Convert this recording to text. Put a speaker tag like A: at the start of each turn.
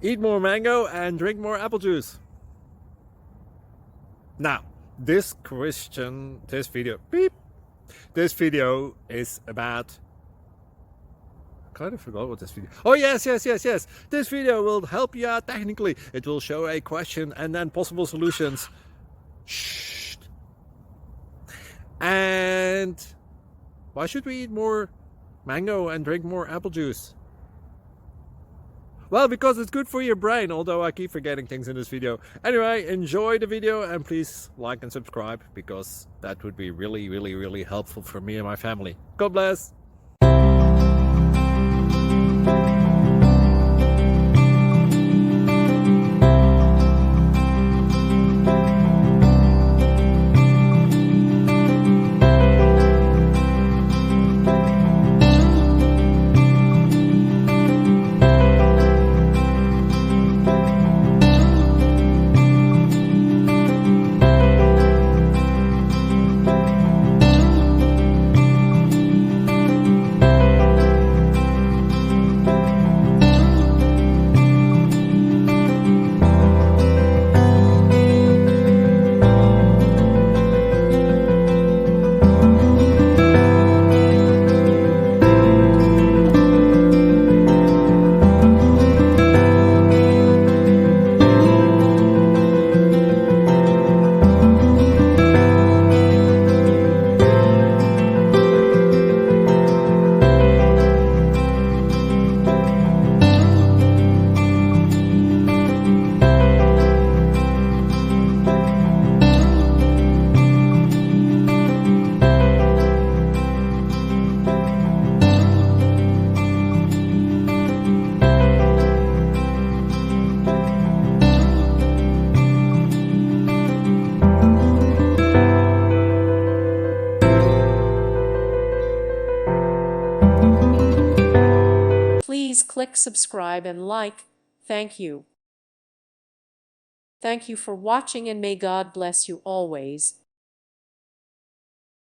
A: eat more mango and drink more apple juice. Now, this video is about, I kind of forgot what this video. Oh yes. This video will help you out technically. It will show a question and then possible solutions. Shh. And why should we eat more mango and drink more apple juice? Well, because it's good for your brain, although I keep forgetting things in this video. Anyway, enjoy the video and please like and subscribe, because that would be really helpful for me and my family. God bless!
B: Please click subscribe and like. Thank you. Thank you for watching, and may God bless you always.